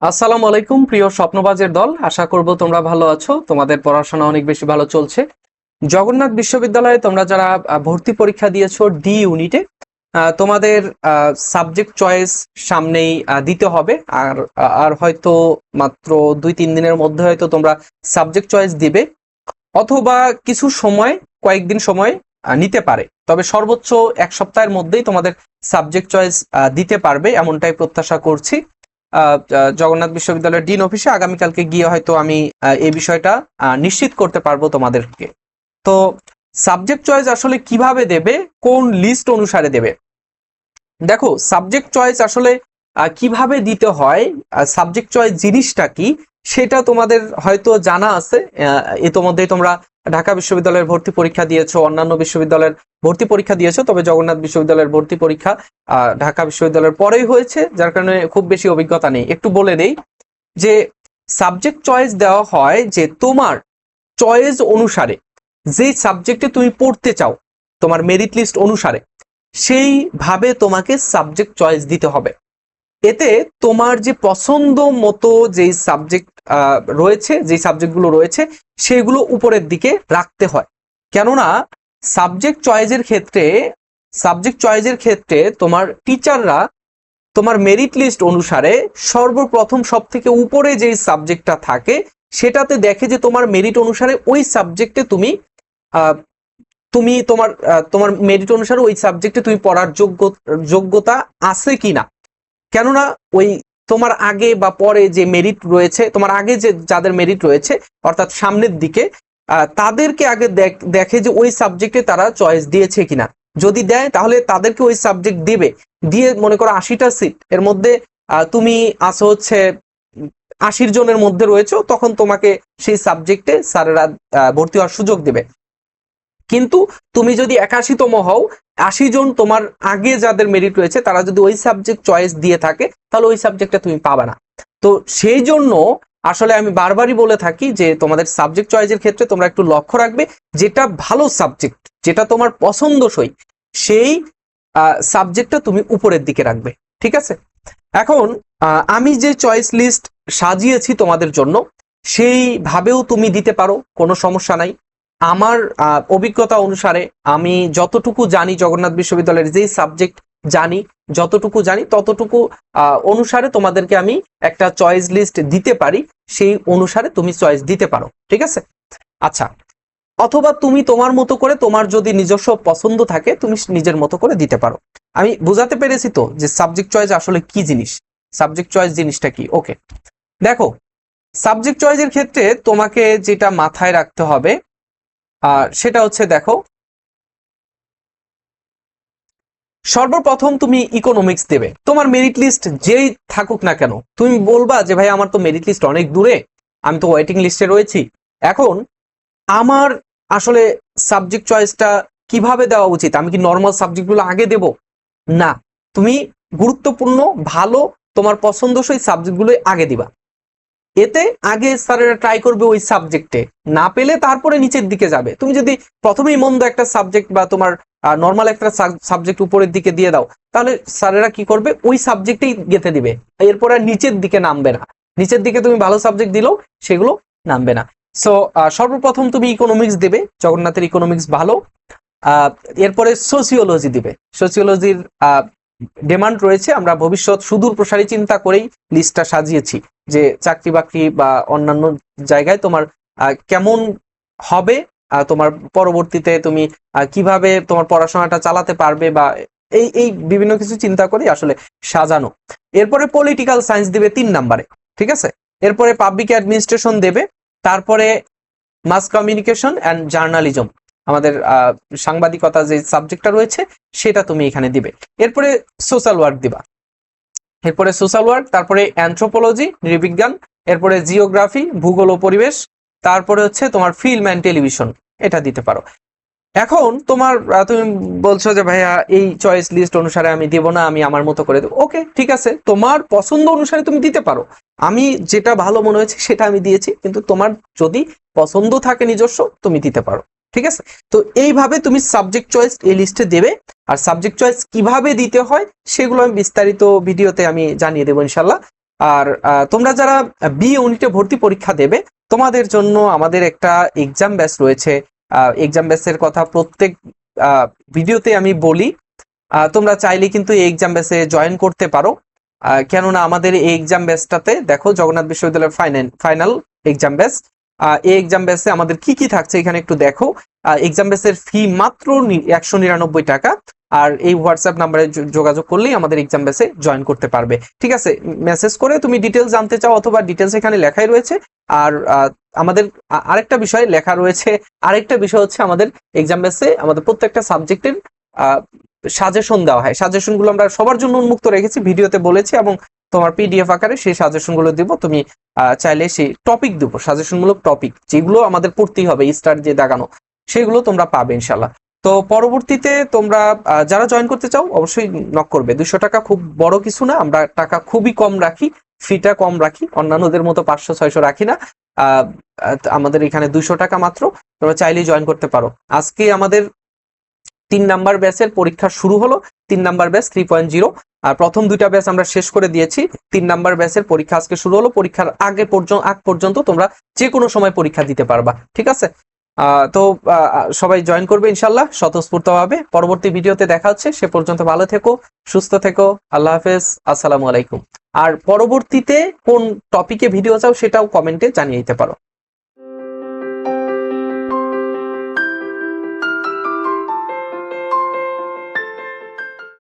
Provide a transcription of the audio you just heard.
আসসালামু আলাইকুম প্রিয় স্বপ্নবাজের দল, আশা করব তোমরা ভালো আছো। তোমাদের পড়াশোনা অনেক বেশি ভালো চলছে। জগন্নাথ বিশ্ববিদ্যালয়ে তোমরা যারা ভর্তি পরীক্ষা দিয়েছো ডি ইউনিটে, তোমাদের সাবজেক্ট চয়েস সামনেই দিতে হবে। আর আর হয়তো মাত্র 2-3 দিনের মধ্যে হয়তো তোমরা সাবজেক্ট চয়েস দিবে, অথবা কিছু সময়, কয়েকদিন সময় নিতে পারে। তবে সর্বোচ্চ 1 সপ্তাহের মধ্যেই তোমাদের সাবজেক্ট চয়েস দিতে পারবে, এমনটাই প্রত্যাশা করছি। জগন্নাথ বিশ্ববিদ্যালয়ের ডিন অফিসে আগামীকালকে গিয়ে হয়তো আমি এই বিষয়টা নিশ্চিত করতে পারবো তোমাদেরকে। তো সাবজেক্ট চয়েস আসলে কিভাবে দেবে, কোন লিস্ট অনুসারে দেবে? দেখো, সাবজেক্ট চয়েস আসলে কিভাবে দিতে হয়, সাবজেক্ট চয়েস জিনিসটা কি সেটা তোমাদের হয়তো জানা আছে। ইতোমধ্যেই তোমরা ঢাকা বিশ্ববিদ্যালয়ের ভর্তি পরীক্ষা দিয়েছো, অন্যান্য বিশ্ববিদ্যালয়ের ভর্তি পরীক্ষা দিয়েছো, তবে জগন্নাথ বিশ্ববিদ্যালয়ের ভর্তি পরীক্ষা ঢাকা বিশ্ববিদ্যালয়ের পরেই হয়েছে, যার কারণে খুব বেশি অভিজ্ঞতা নেই। একটু বলে দেই যে সাবজেক্ট চয়েস দেওয়া হয় যে তোমার চয়েস অনুসারে যে সাবজেক্টে তুমি পড়তে চাও, তোমার মেরিট লিস্ট অনুসারে সেইভাবে তোমাকে সাবজেক্ট চয়েস দিতে হবে। এতে তোমার যে পছন্দ মতো যেই সাবজেক্ট রয়েছে, যে সাবজেক্টগুলো রয়েছে সেগুলো উপরের দিকে রাখতে হয়। কেননা সাবজেক্ট চয়েসের ক্ষেত্রে তোমার টিচাররা তোমার মেরিট লিস্ট অনুসারে সর্বপ্রথম সব থেকে উপরে যেই সাবজেক্টটা থাকে সেটাতে দেখে যে তোমার মেরিট অনুসারে ওই সাবজেক্টে তুমি তুমি তোমার তোমার মেরিট অনুসারে ওই সাবজেক্টে তুমি পড়ার যোগ্যতা আছে কিনা। কেননা ওই তোমার আগে বা পরে যে মেরিট রয়েছে, তোমার আগে যে যাদের মেরিট রয়েছে অর্থাৎ সামনের দিকে, তাদেরকে আগে দেখে যে ওই সাবজেক্টে তারা চয়েস দিয়েছে কিনা। যদি দেয় তাহলে তাদেরকে ওই সাবজেক্ট দিবে। দিয়ে মনে করো 80টা সিট, এর মধ্যে তুমি আসো হচ্ছে 80 জনের মধ্যে রয়েছে, তখন তোমাকে সেই সাবজেক্টে স্যারেরা ভর্তি হওয়ার সুযোগ দেবে। কিন্তু তুমি যদি 81তম হও, 80 জন তোমার আগে যাদের মেরিট রয়েছে তারা যদি ওই সাবজেক্ট চয়েস দিয়ে থাকে, তাহলে ওই সাবজেক্টটা তুমি পাবে না। তো সেই জন্য আসলে আমি বারবারই বলে থাকি যে তোমাদের সাবজেক্ট চয়েসের ক্ষেত্রে তোমরা একটু লক্ষ্য রাখবে, যেটা ভালো সাবজেক্ট, যেটা তোমার পছন্দসই, সেই সাবজেক্টটা তুমি উপরের দিকে রাখবে। ঠিক আছে? এখন আমি যে চয়েস লিস্ট সাজিয়েছি তোমাদের জন্য, সেইভাবেও তুমি দিতে পারো, কোনো সমস্যা নাই। আমার অভিজ্ঞতা অনুসারে আমি যতটুকু জানি, জগন্নাথ বিশ্ববিদ্যালয়ের যেই সাবজেক্ট জানি, যতটুকু জানি ততটুকু অনুসারে তোমাদেরকে আমি একটা চয়েস লিস্ট দিতে পারি, সেই অনুসারে তুমি চয়েস দিতে পারো। ঠিক আছে? আচ্ছা, অথবা তুমি তোমার মতো করে, তোমার যদি নিজস্ব পছন্দ থাকে, তুমি নিজের মতো করে দিতে পারো। আমি বুঝাতে পেরেছি তো যে সাবজেক্ট চয়েস আসলে কি জিনিস, সাবজেক্ট চয়েস জিনিসটা কি। ওকে, দেখো, সাবজেক্ট চয়েসের ক্ষেত্রে তোমাকে যেটা মাথায় রাখতে হবে সেটা হচ্ছে, দেখো, সর্বপ্রথম তুমি ইকোনমিক্স দেবে। তোমার মেরিট লিস্ট যেই থাকুক না কেন, তুমি বলবা যে ভাই আমার তো মেরিট লিস্ট অনেক দূরে, আমি তো ওয়েটিং লিস্টে রয়েছি। এখন আমার আসলে সাবজেক্ট চয়েসটা কিভাবে দেওয়া উচিত? আমি কি নর্মাল সাবজেক্টগুলো আগে দেব? না, তুমি গুরুত্বপূর্ণ, ভালো, তোমার পছন্দসই সাবজেক্টগুলো আগে দিবা। এতে আগে স্যারেরা ট্রাই করবে ওই সাবজেক্টে, না পেলে তারপরে নিচের দিকে যাবে। তুমি যদি প্রথমেই মন্দ একটা সাবজেক্ট বা তোমার নর্মাল একটা সাবজেক্ট উপরের দিকে দিয়ে দাও, তাহলে স্যারেরা কি করবে, ওই সাবজেক্টেই গেতে দিবে, এরপর আর নিচের দিকে নামবে না। নিচের দিকে তুমি ভালো সাবজেক্ট দিলেও সেগুলো নামবে না। সো সর্বপ্রথম তুমি ইকোনমিক্স দেবে, জগন্নাথের ইকোনমিক্স ভালো। এরপরে সোসিওলজি দিবে। সোসিওলজির ডিমান্ড রয়েছে, আমরা ভবিষ্যৎ সুদূর প্রসারী চিন্তা করেই লিস্টটা সাজিয়েছি যে চাকরি বাকরি বা অন্যান্য জায়গায় তোমার কেমন হবে, তোমার পরবর্তীতে তুমি কিভাবে তোমার পড়াশোনাটা চালাতে পারবে, বা এই এই বিভিন্ন কিছু চিন্তা করে আসলে সাজানো। এরপরে পলিটিক্যাল সায়েন্স দিবে 3 নম্বরে। ঠিক আছে? এরপরে পাবলিক অ্যাডমিনিস্ট্রেশন দেবে। তারপরে মাস কমিউনিকেশন অ্যান্ড জার্নালিজম, আমাদের সাংবাদিকতা যে সাবজেক্টটা রয়েছে সেটা তুমি এখানে দিবে। এরপরে সোশ্যাল ওয়ার্ক দিবা। এরপরে সোশ্যাল ওয়ার্ক, তারপরে অ্যানথ্রোপোলজি, নৃবিজ্ঞান, এরপরে জিওগ্রাফি, ভূগোল ও পরিবেশ, তারপরে হচ্ছে তোমার ফিল্ম অ্যান্ড টেলিভিশন, এটা দিতে পারো। এখন তোমার তুমি বলছো যে ভাইয়া এই চয়েস লিস্ট অনুসারে আমি দেব না, আমি আমার মতো করে দেবো। ওকে, ঠিক আছে, তোমার পছন্দ অনুসারে তুমি দিতে পারো। আমি যেটা ভালো মনে হয়েছে সেটা আমি দিয়েছি, কিন্তু তোমার যদি পছন্দ থাকে নিজস্ব, তুমি দিতে পারো। ঠিক আছে? তো এইভাবে তুমি সাবজেক্ট চয়েস এই লিস্টে দেবে। আর সাবজেক্ট চয়েস কিভাবে দিতে হয় সেগুলো আমি বিস্তারিত ভিডিওতে আমি জানিয়ে দেবো ইনশাল্লাহ। আর তোমরা যারা বি ইউনিটে ভর্তি পরীক্ষা দেবে তোমাদের জন্য আমাদের একটা এক্সাম ব্যাচ রয়েছে। এক্সাম ব্যাচের কথা প্রত্যেক ভিডিওতে আমি বলি। তোমরা চাইলে কিন্তু এই এক্সাম ব্যাচে জয়েন করতে পারো। কেননা আমাদের এই এক্সাম ব্যাচটাতে দেখো জগন্নাথ বিশ্ববিদ্যালয়ের ফাইনাল এক্সাম ব্যাচ। এই এক্সাম ব্যাচে আমাদের কি কি থাকছে এখানে একটু দেখো। এক্সাম ব্যাচের ফি মাত্র 199 টাকা। আর এই হোয়াটসঅ্যাপ নাম্বারে যোগাযোগ করলেই আমাদের এক্সাম ব্যাচে জয়েন করতে পারবে। ঠিক আছে, মেসেজ করে তুমি ডিটেলস জানতে চাও অথবা ডিটেলস এখানে লেখাই রয়েছে। আর আমাদের আরেকটা বিষয় লেখা রয়েছে, আরেকটা বিষয় হচ্ছে আমাদের এক্সাম ব্যাচে আমাদের প্রত্যেকটা সাবজেক্টের সাজেশন দেওয়া হয়। সাজেশন গুলো আমরা সবার জন্য উন্মুক্ত রেখেছি, ভিডিওতে বলেছি, এবং তোমার পিডিএফ আকারে সেই সাজেশন গুলো দিব। তুমি চাইলে সেই টপিক দিব, সাজেশনমূলক টপিক যেগুলো আমাদের পড়তেই হবে, স্টার যে দাগানো, সেগুলো তোমরা পাবে ইনশাল্লাহ। তো পরবর্তীতে তোমরা যারা জয়েন করতে চাও অবশ্যই নক করবে। 200 টাকা খুব বড় কিছু না, আমরা টাকা খুবই কম রাখি, ফিটা কম রাখি, অন্যান্যদের মতো 500-600 রাখি না। আমাদের এখানে 200 টাকা মাত্র, তোমরা চাইলেই জয়েন করতে পারো। আজকে আমাদের 3 নাম্বার ব্যাচের পরীক্ষা শুরু হলো। 3 নাম্বার ব্যাচ 3.0, আর প্রথম 2টা ব্যাচ আমরা শেষ করে দিয়েছি। 3 নাম্বার ব্যাচের পরীক্ষা আজকে শুরু হলো। পরীক্ষার আগ পর্যন্ত তোমরা যে কোনো সময় পরীক্ষা দিতে পারবা। ঠিক আছে, তো সবাই জয়েন করবে ইনশাল্লাহ স্বতঃস্ফূর্তভাবে। পরবর্তী ভিডিওতে দেখা হচ্ছে, সে পর্যন্ত ভালো থেকো, সুস্থ থেকো, আল্লাহ হাফেজ, আসসালামু আলাইকুম। আর পরবর্তীতে কোন টপিকে ভিডিও চাও সেটাও কমেন্টে জানিয়ে দিতে পারো।